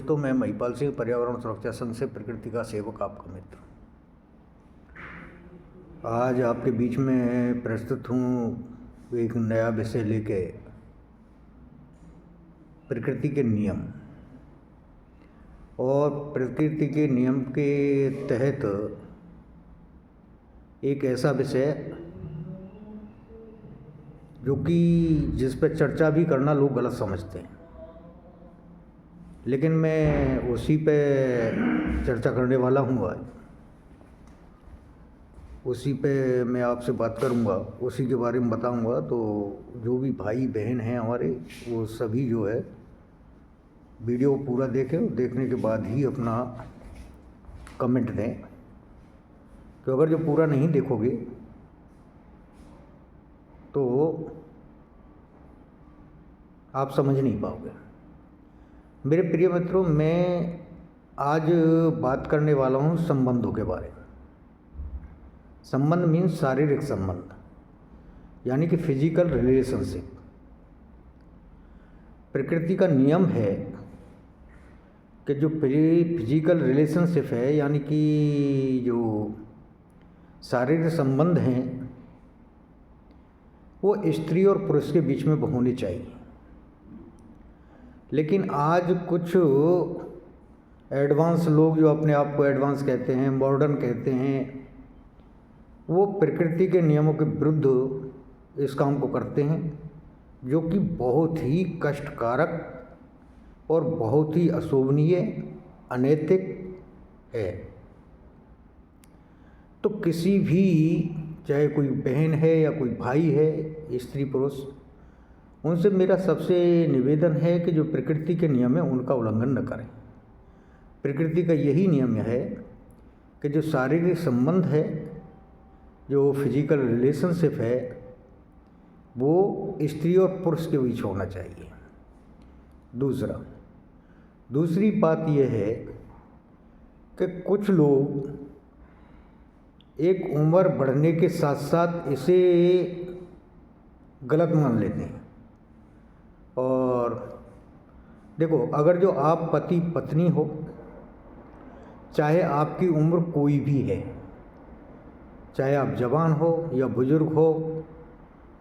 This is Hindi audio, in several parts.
तो मैं महिपाल सिंह, पर्यावरण सुरक्षा संघ से प्रकृति का सेवक, आपका मित्र। आज आपके बीच में प्रस्तुत हूँ एक नया विषय लेके, प्रकृति के नियम। और प्रकृति के नियम के तहत एक ऐसा विषय जो कि जिस पर चर्चा भी करना लोग गलत समझते हैं, लेकिन मैं उसी पे चर्चा करने वाला हूँ। आज उसी पे मैं आपसे बात करूँगा, उसी के बारे में बताऊँगा। तो जो भी भाई बहन हैं हमारे, वो सभी जो है वीडियो पूरा देखें, देखने के बाद ही अपना कमेंट दें। तो अगर जो पूरा नहीं देखोगे तो आप समझ नहीं पाओगे। मेरे प्रिय मित्रों, मैं आज बात करने वाला हूँ संबंधों के बारे में। संबंध मीन्स शारीरिक संबंध, यानी कि फिजिकल रिलेशनशिप। प्रकृति का नियम है कि जो फिजिकल रिलेशनशिप है, यानी कि जो शारीरिक संबंध हैं, वो स्त्री और पुरुष के बीच में होने चाहिए। लेकिन आज कुछ एडवांस लोग जो अपने आप को एडवांस कहते हैं, मॉडर्न कहते हैं, वो प्रकृति के नियमों के विरुद्ध इस काम को करते हैं, जो कि बहुत ही कष्टकारक और बहुत ही अशोभनीय, अनैतिक है। तो किसी भी, चाहे कोई बहन है या कोई भाई है, स्त्री पुरुष, उनसे मेरा सबसे निवेदन है कि जो प्रकृति के नियम है उनका उल्लंघन न करें। प्रकृति का यही नियम है कि जो शारीरिक संबंध है, जो फिजिकल रिलेशनशिप है, वो स्त्री और पुरुष के बीच होना चाहिए। दूसरी बात यह है कि कुछ लोग एक उम्र बढ़ने के साथ साथ इसे गलत मान लेते हैं। और देखो, अगर जो आप पति पत्नी हो, चाहे आपकी उम्र कोई भी है, चाहे आप जवान हो या बुजुर्ग हो,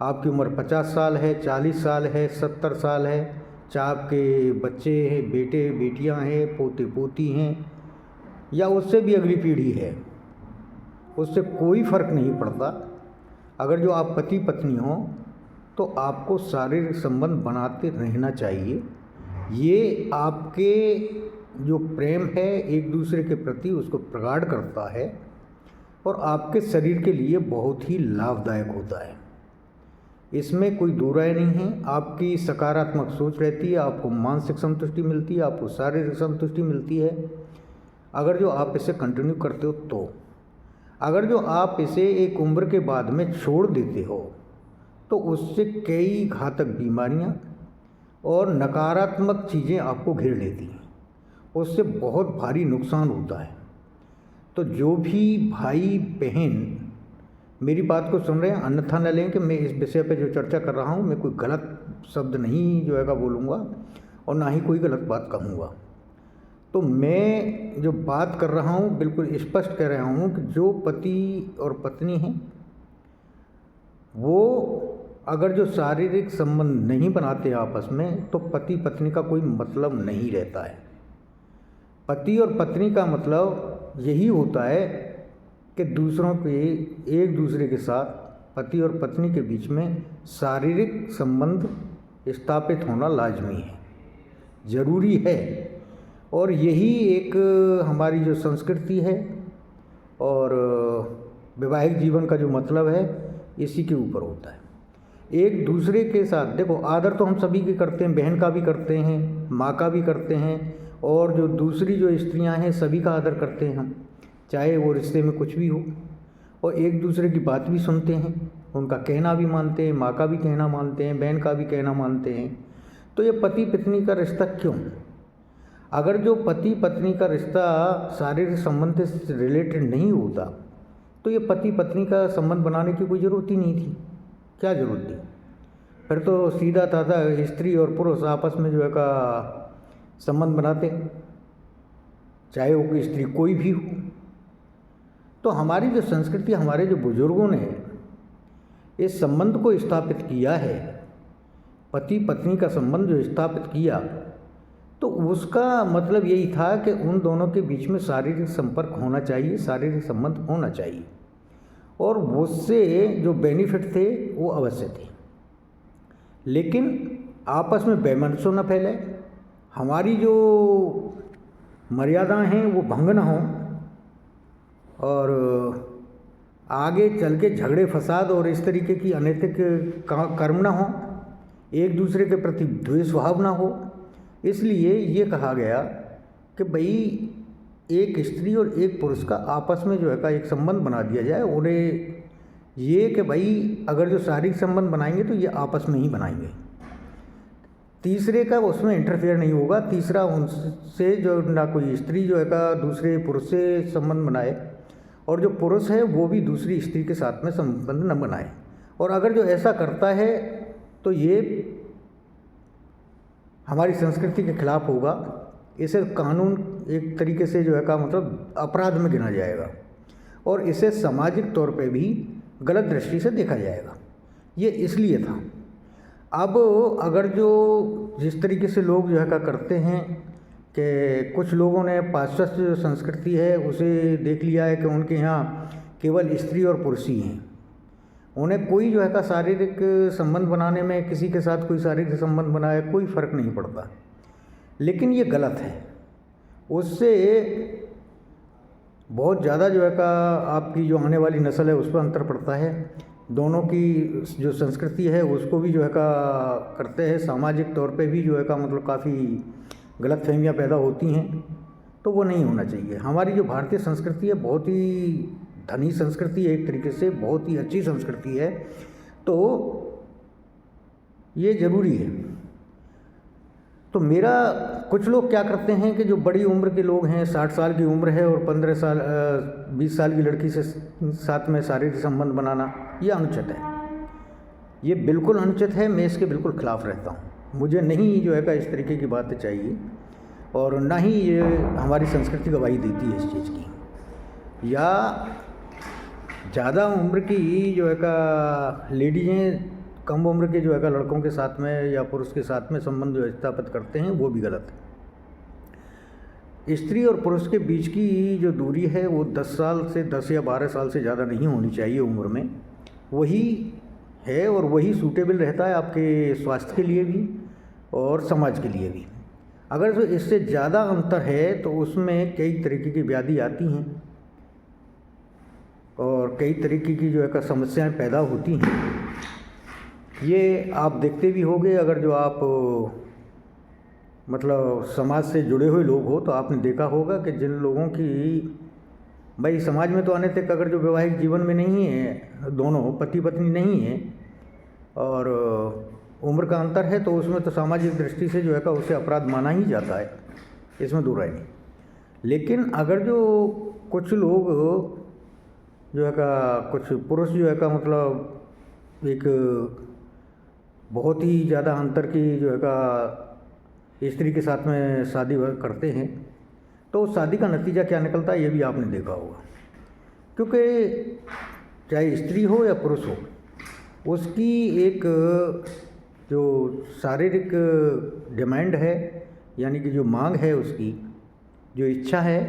आपकी उम्र 50 साल है, 40 साल है, 70 साल है, चाहे आपके बच्चे हैं, बेटे बेटियां हैं, पोते पोती हैं, या उससे भी अगली पीढ़ी है, उससे कोई फ़र्क नहीं पड़ता। अगर जो आप पति पत्नी हो तो आपको शारीरिक संबंध बनाते रहना चाहिए। ये आपके जो प्रेम है एक दूसरे के प्रति, उसको प्रगाढ़ करता है और आपके शरीर के लिए बहुत ही लाभदायक होता है। इसमें कोई दो राय नहीं है। आपकी सकारात्मक सोच रहती है, आपको मानसिक संतुष्टि मिलती है, आपको शारीरिक संतुष्टि मिलती है, अगर जो आप इसे कंटिन्यू करते हो तो। अगर जो आप इसे एक उम्र के बाद में छोड़ देते हो तो उससे कई घातक बीमारियां और नकारात्मक चीज़ें आपको घेर लेती हैं, उससे बहुत भारी नुकसान होता है। तो जो भी भाई बहन मेरी बात को सुन रहे हैं, अन्यथा न लें कि मैं इस विषय पे जो चर्चा कर रहा हूँ, मैं कोई गलत शब्द नहीं जो है बोलूँगा और ना ही कोई गलत बात कहूँगा। तो मैं जो बात कर रहा हूँ बिल्कुल स्पष्ट कह रहा हूँ कि जो पति और पत्नी हैं, वो अगर जो शारीरिक संबंध नहीं बनाते आपस में, तो पति पत्नी का कोई मतलब नहीं रहता है। पति और पत्नी का मतलब यही होता है कि दूसरों के, एक दूसरे के साथ, पति और पत्नी के बीच में शारीरिक संबंध स्थापित होना लाजमी है, ज़रूरी है। और यही एक हमारी जो संस्कृति है और वैवाहिक जीवन का जो मतलब है, इसी के ऊपर होता है। एक दूसरे के साथ देखो, आदर तो हम सभी के करते हैं, बहन का भी करते हैं, माँ का भी करते हैं, और जो दूसरी जो स्त्रियां हैं सभी का आदर करते हैं हम, चाहे वो रिश्ते में कुछ भी हो। और एक दूसरे की बात भी सुनते हैं, उनका कहना भी मानते हैं, माँ का भी कहना मानते हैं, बहन का भी कहना मानते हैं। तो ये पति पत्नी का रिश्ता क्यों? अगर जो पति पत्नी का रिश्ता शारीरिक संबंध से रिलेटेड नहीं होता तो ये पति पत्नी का संबंध बनाने की कोई ज़रूरत ही नहीं थी। क्या ज़रूरत थी? फिर तो सीधा साधा स्त्री और पुरुष आपस में जो है का संबंध बनाते हैं, चाहे वो कोई स्त्री कोई भी हो। तो हमारी जो संस्कृति, हमारे जो बुजुर्गों ने इस संबंध को स्थापित किया है, पति पत्नी का संबंध जो स्थापित किया, तो उसका मतलब यही था कि उन दोनों के बीच में शारीरिक संपर्क होना चाहिए, शारीरिक संबंध होना चाहिए, और उससे जो बेनिफिट थे वो अवश्य थे। लेकिन आपस में वैमनस्य न फैले, हमारी जो मर्यादाएं हैं वो भंग न हों, और आगे चल के झगड़े फसाद और इस तरीके की अनैतिक कर्म न हो, एक दूसरे के प्रति द्वेष भाव न हो। इसलिए ये कहा गया कि भाई एक स्त्री और एक पुरुष का आपस में जो है का एक संबंध बना दिया जाए। उन्हें ये कि भाई अगर जो शारीरिक संबंध बनाएंगे तो ये आपस में ही बनाएंगे, तीसरे का उसमें इंटरफेयर नहीं होगा। तीसरा उनसे जो ना कोई स्त्री जो है का दूसरे पुरुष से संबंध बनाए, और जो पुरुष है वो भी दूसरी स्त्री के साथ में संबंध न बनाए। और अगर जो ऐसा करता है तो ये हमारी संस्कृति के खिलाफ होगा। इसे कानून एक तरीके से जो है का मतलब अपराध में गिना जाएगा, और इसे सामाजिक तौर पे भी गलत दृष्टि से देखा जाएगा। ये इसलिए था। अब अगर जो जिस तरीके से लोग जो है का करते हैं कि कुछ लोगों ने पाश्चात्य जो संस्कृति है उसे देख लिया है कि उनके यहाँ केवल स्त्री और पुरुष ही हैं, उन्हें कोई जो है का शारीरिक संबंध बनाने में, किसी के साथ कोई शारीरिक संबंध बनाए कोई फ़र्क नहीं पड़ता। लेकिन ये गलत है। उससे बहुत ज़्यादा जो है का आपकी जो आने वाली नस्ल है उस पर अंतर पड़ता है। दोनों की जो संस्कृति है उसको भी जो है का करते हैं, सामाजिक तौर पे भी जो है का मतलब काफ़ी गलतफहमियाँ पैदा होती हैं, तो वो नहीं होना चाहिए। हमारी जो भारतीय संस्कृति है बहुत ही धनी संस्कृति है, एक तरीके से बहुत ही अच्छी संस्कृति है, तो ये ज़रूरी है। तो मेरा कुछ लोग क्या करते हैं कि जो बड़ी उम्र के लोग हैं, 60 साल की उम्र है और 15 साल 20 साल की लड़की से साथ में शारीरिक संबंध बनाना, ये अनुचित है। ये बिल्कुल अनुचित है। मैं इसके बिल्कुल खिलाफ रहता हूँ। मुझे नहीं जो है का इस तरीके की बातें चाहिए, और ना ही ये हमारी संस्कृति गवाही देती है इस चीज़ की। या ज़्यादा उम्र की जो है का लेडीज़ें कम उम्र के जो है लड़कों के साथ में या पुरुष के साथ में संबंध जो स्थापित करते हैं वो भी गलत है। स्त्री और पुरुष के बीच की जो दूरी है वो 10 साल से 10 या 12 साल से ज़्यादा नहीं होनी चाहिए उम्र में। वही है और वही सूटेबल रहता है आपके स्वास्थ्य के लिए भी और समाज के लिए भी। अगर जो इससे ज़्यादा अंतर है तो उसमें कई तरीके की व्याधि आती हैं और कई तरीके की जो है समस्याएं पैदा होती हैं। ये आप देखते भी होंगे, अगर जो आप मतलब समाज से जुड़े हुए लोग हो तो आपने देखा होगा कि जिन लोगों की भाई समाज में तो आने तक अगर जो वैवाहिक जीवन में नहीं है, दोनों पति पत्नी नहीं है और उम्र का अंतर है, तो उसमें तो सामाजिक दृष्टि से जो है का उसे अपराध माना ही जाता है, इसमें दूर है नहीं। लेकिन अगर जो कुछ लोग जो है का कुछ पुरुष जो है का मतलब एक बहुत ही ज़्यादा अंतर की जो है का स्त्री के साथ में शादी करते हैं, तो शादी का नतीजा क्या निकलता है ये भी आपने देखा होगा। क्योंकि चाहे स्त्री हो या पुरुष हो, उसकी एक जो शारीरिक डिमांड है, यानी कि जो मांग है, उसकी जो इच्छा है,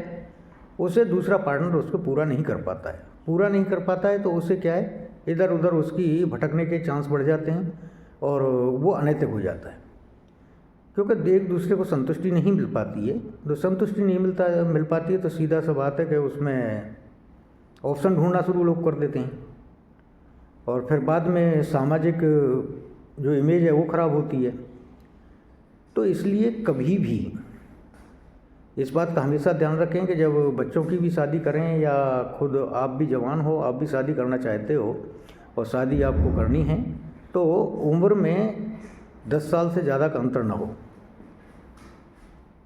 उसे दूसरा पार्टनर उसको पूरा नहीं कर पाता है। पूरा नहीं कर पाता है तो उससे क्या है, इधर उधर उसकी भटकने के चांस बढ़ जाते हैं और वो अनैतिक हो जाता है। क्योंकि एक दूसरे को संतुष्टि नहीं मिल पाती है। तो संतुष्टि नहीं मिल पाती है तो सीधा सा बात है कि उसमें ऑप्शन ढूंढना शुरू लोग कर देते हैं, और फिर बाद में सामाजिक जो इमेज है वो ख़राब होती है। तो इसलिए कभी भी इस बात का हमेशा ध्यान रखें कि जब बच्चों की भी शादी करें या खुद आप भी जवान हो, आप भी शादी करना चाहते हो और शादी आपको करनी है, तो उम्र में 10 साल से ज़्यादा का अंतर ना हो।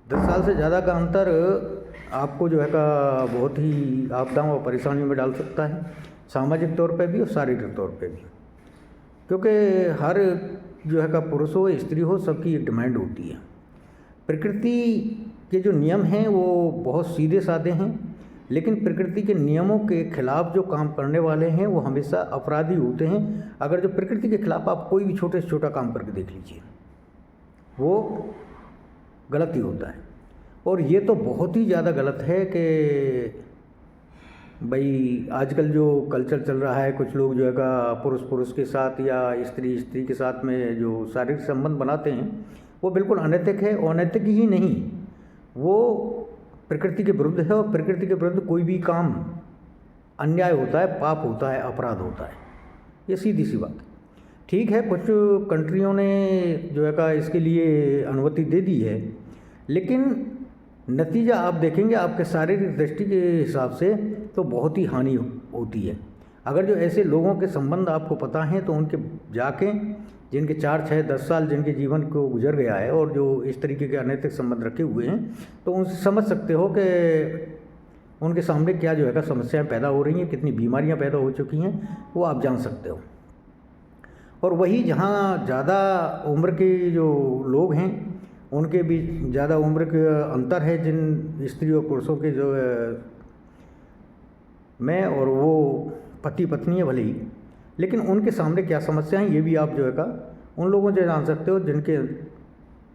10 साल से ज़्यादा का अंतर आपको जो है का बहुत ही आपदाओं और परेशानियों में डाल सकता है, सामाजिक तौर पे भी और शारीरिक तौर पे भी। क्योंकि हर जो है का पुरुष हो स्त्री हो, सबकी एक डिमांड होती है। प्रकृति के जो नियम हैं वो बहुत सीधे साधे हैं, लेकिन प्रकृति के नियमों के खिलाफ जो काम करने वाले हैं वो हमेशा अपराधी होते हैं। अगर जो प्रकृति के खिलाफ आप कोई भी छोटे से छोटा काम करके देख लीजिए, वो गलत ही होता है। और ये तो बहुत ही ज़्यादा गलत है कि भाई आजकल जो कल्चर चल रहा है, कुछ लोग जो है का पुरुष पुरुष के साथ या स्त्री स्त्री के साथ में जो शारीरिक संबंध बनाते हैं वो बिल्कुल अनैतिक है। अनैतिक ही नहीं, वो प्रकृति के विरुद्ध है, और प्रकृति के विरुद्ध कोई भी काम अन्याय होता है, पाप होता है, अपराध होता है। ये सीधी सी बात है। ठीक है, कुछ कंट्रियों ने जो है का इसके लिए अनुमति दे दी है, लेकिन नतीजा आप देखेंगे आपके शारीरिक दृष्टि के हिसाब से तो बहुत ही हानि होती है। अगर जो ऐसे लोगों के संबंध आपको पता हैं तो उनके जाके, जिनके 4, 6, 10 साल जिनके जीवन को गुजर गया है और जो इस तरीके के अनैतिक संबंध रखे हुए हैं, तो उनसे समझ सकते हो कि उनके सामने क्या जो है का समस्याएं पैदा हो रही हैं, कितनी बीमारियां पैदा हो चुकी हैं, वो आप जान सकते हो। और वही जहाँ ज़्यादा उम्र के जो लोग हैं उनके बीच ज़्यादा उम्र के अंतर है, जिन स्त्री और पुरुषों के जो में, और वो पति पत्नी है भले ही, लेकिन उनके सामने क्या समस्या है ये भी आप जो है का उन लोगों से जान सकते हो जिनके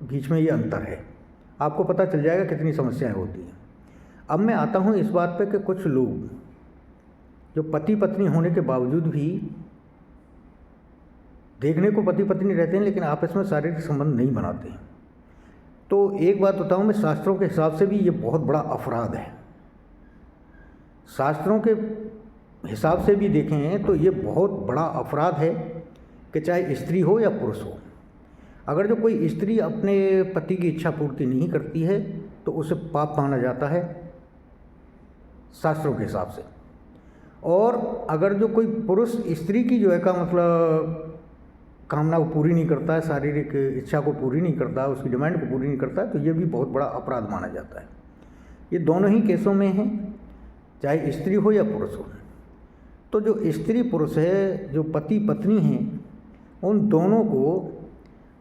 बीच में ये अंतर है। आपको पता चल जाएगा कितनी समस्याएं होती हैं। अब मैं आता हूँ इस बात पे कि कुछ लोग जो पति पत्नी होने के बावजूद भी देखने को पति पत्नी रहते हैं लेकिन आपस में शारीरिक संबंध नहीं बनाते हैं। तो एक बात बताऊँ मैं, शास्त्रों के हिसाब से भी ये बहुत बड़ा अपराध है। शास्त्रों के हिसाब से भी देखें तो ये बहुत बड़ा अपराध है कि चाहे स्त्री हो या पुरुष हो। अगर जो कोई स्त्री अपने पति की इच्छा पूर्ति नहीं करती है तो उसे पाप माना जाता है शास्त्रों के हिसाब से। और अगर जो कोई पुरुष स्त्री की जो है का मतलब कामना को पूरी नहीं करता है, शारीरिक इच्छा को पूरी नहीं करता है, उसकी डिमांड को पूरी नहीं करता है, तो ये भी बहुत बड़ा अपराध माना जाता है। ये दोनों ही केसों में हैं, चाहे स्त्री हो या पुरुष हो। तो जो स्त्री पुरुष है, जो पति पत्नी हैं, उन दोनों को,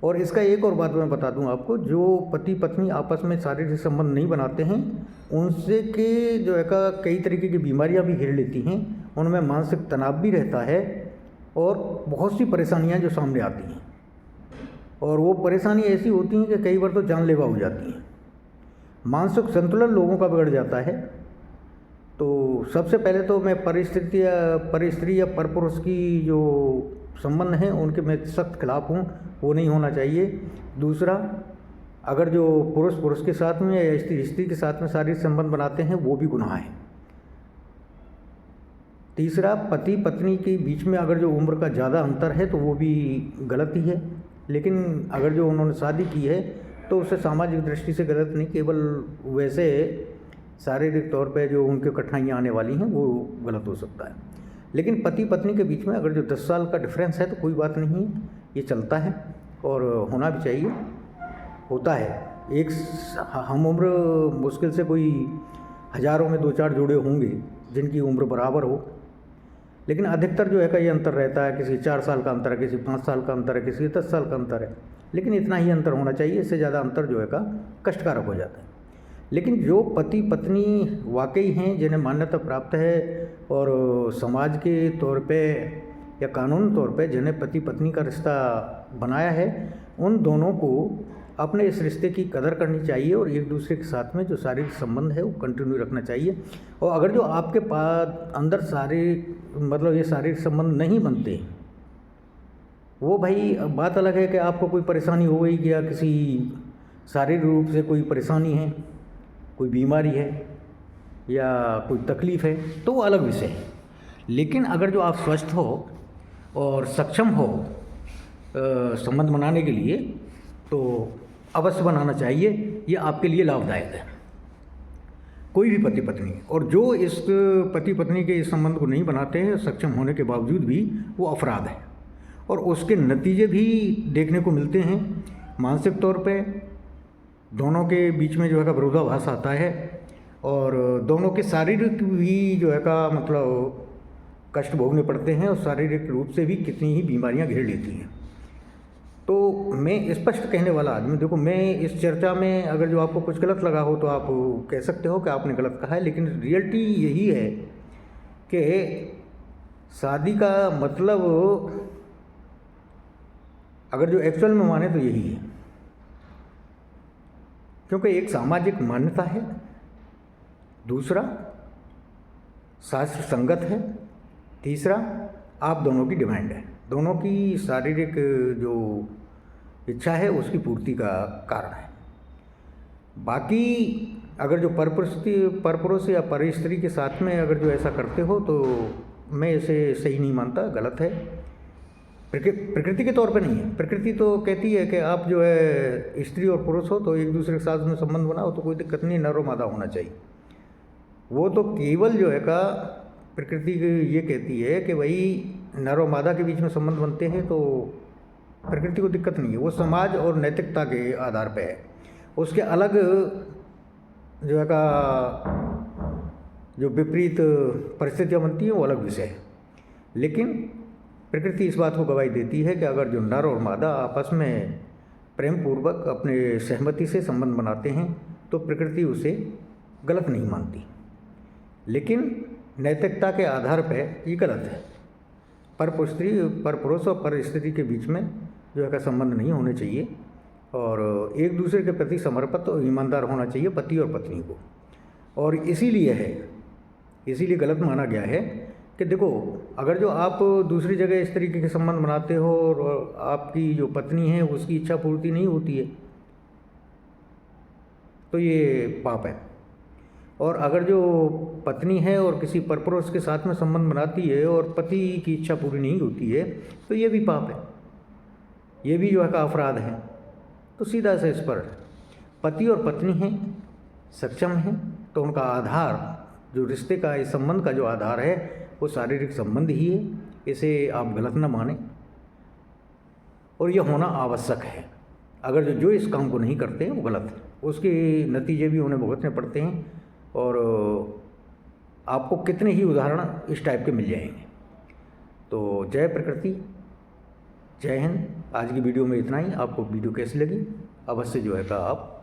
और इसका एक और बात मैं बता दूं आपको, जो पति पत्नी आपस में शारीरिक संबंध नहीं बनाते हैं उनसे के जो है का कई तरीके की बीमारियां भी घेर लेती हैं, उनमें मानसिक तनाव भी रहता है और बहुत सी परेशानियां जो सामने आती हैं, और वो परेशानी ऐसी होती हैं कि कई बार तो जानलेवा हो जाती हैं। मानसिक संतुलन लोगों का बिगड़ जाता है। तो सबसे पहले तो मैं परस्त्री या परपुरुष की जो संबंध हैं उनके मैं सख्त खिलाफ हूँ, वो नहीं होना चाहिए। दूसरा, अगर जो पुरुष पुरुष के साथ में या स्त्री स्त्री के साथ में शारीरिक संबंध बनाते हैं वो भी गुनाह है। तीसरा, पति पत्नी के बीच में अगर जो उम्र का ज़्यादा अंतर है तो वो भी गलत ही है, लेकिन अगर जो उन्होंने शादी की है तो उससे सामाजिक दृष्टि से गलत नहीं, केवल वैसे शारीरिक तौर पे जो उनके कठिनाइयाँ आने वाली हैं वो गलत हो सकता है। लेकिन पति पत्नी के बीच में अगर जो 10 साल का डिफरेंस है तो कोई बात नहीं, ये चलता है और होना भी चाहिए, होता है। एक हम उम्र मुश्किल से कोई हज़ारों में 2-4 जोड़े होंगे जिनकी उम्र बराबर हो, लेकिन अधिकतर जो है का ये अंतर रहता है, किसी 4 साल का अंतर है, किसी 5 साल का अंतर है, किसी 10 साल का अंतर है, लेकिन इतना ही अंतर होना चाहिए। इससे ज़्यादा अंतर जो है का कष्टकारक हो जाता है। लेकिन जो पति पत्नी वाकई हैं, जिन्हें मान्यता प्राप्त है और समाज के तौर पे या कानून तौर पे जिन्हें पति पत्नी का रिश्ता बनाया है, उन दोनों को अपने इस रिश्ते की कदर करनी चाहिए और एक दूसरे के साथ में जो शारीरिक संबंध है वो कंटिन्यू रखना चाहिए। और अगर जो आपके पास अंदर ये शारीरिक संबंध नहीं बनते, वो भाई बात अलग है कि आपको कोई परेशानी हो गई या किसी शारीरिक रूप से कोई परेशानी है, कोई बीमारी है या कोई तकलीफ़ है, तो वो अलग विषय है। लेकिन अगर जो आप स्वस्थ हो और सक्षम हो संबंध बनाने के लिए, तो अवश्य बनाना चाहिए। ये आपके लिए लाभदायक है, कोई भी पति पत्नी। और जो इस पति पत्नी के इस संबंध को नहीं बनाते हैं सक्षम होने के बावजूद भी, वो अपराध है और उसके नतीजे भी देखने को मिलते हैं। मानसिक तौर पे दोनों के बीच में जो है का विरोधाभास आता है और दोनों के शारीरिक भी जो है का मतलब कष्ट भोगने पड़ते हैं और शारीरिक रूप से भी कितनी ही बीमारियां घेर लेती हैं। तो मैं स्पष्ट कहने वाला आदमी, देखो मैं इस चर्चा में अगर जो आपको कुछ गलत लगा हो तो आप कह सकते हो कि आपने गलत कहा है, लेकिन रियलिटी यही है कि शादी का मतलब अगर जो एक्चुअल में माने तो यही है, क्योंकि एक सामाजिक मान्यता है, दूसरा शास्त्र संगत है, तीसरा आप दोनों की डिमांड है, दोनों की शारीरिक जो इच्छा है उसकी पूर्ति का कारण है। बाकी अगर जो परपुरुष या पर स्त्री के साथ में अगर जो ऐसा करते हो तो मैं इसे सही नहीं मानता, गलत है। प्रकृति के तौर पे नहीं है। प्रकृति तो कहती है कि आप जो है स्त्री और पुरुष हो तो एक दूसरे के साथ में संबंध बनाओ तो कोई दिक्कत नहीं, नर और मादा होना चाहिए। वो तो केवल जो है का प्रकृति ये कहती है कि भाई नर और मादा के बीच में संबंध बनते हैं तो प्रकृति को दिक्कत नहीं है, वो समाज और नैतिकता के आधार पे है। उसके अलग जो है का जो विपरीत परिस्थितियाँ बनती हैं वो अलग विषय है। लेकिन प्रकृति इस बात को गवाही देती है कि अगर जो नर और मादा आपस में प्रेम पूर्वक अपने सहमति से संबंध बनाते हैं तो प्रकृति उसे गलत नहीं मानती, लेकिन नैतिकता के आधार पर ये गलत है। पर पुरुष और पर स्त्री के बीच में जो है का संबंध नहीं होने चाहिए और एक दूसरे के प्रति समर्पित और ईमानदार होना चाहिए पति और पत्नी को। और इसीलिए गलत माना गया है कि देखो अगर जो आप दूसरी जगह इस तरीके के संबंध बनाते हो और आपकी जो पत्नी है उसकी इच्छा पूर्ति नहीं होती है तो ये पाप है। और अगर जो पत्नी है और किसी परपुरुष के साथ में संबंध बनाती है और पति की इच्छा पूरी नहीं होती है तो ये भी पाप है, ये भी जो है का अपराध है। तो सीधा से इस पर पति और पत्नी हैं, सक्षम हैं, तो उनका आधार जो रिश्ते का, इस संबंध का जो आधार है वो शारीरिक संबंध ही है, इसे आप गलत न माने और यह होना आवश्यक है। अगर जो इस काम को नहीं करते हैं वो गलत है, उसके नतीजे भी उन्हें भुगतने पड़ते हैं और आपको कितने ही उदाहरण इस टाइप के मिल जाएंगे। तो जय प्रकृति, जय हिंद। आज की वीडियो में इतना ही। आपको वीडियो कैसी लगी अवश्य जो है का आप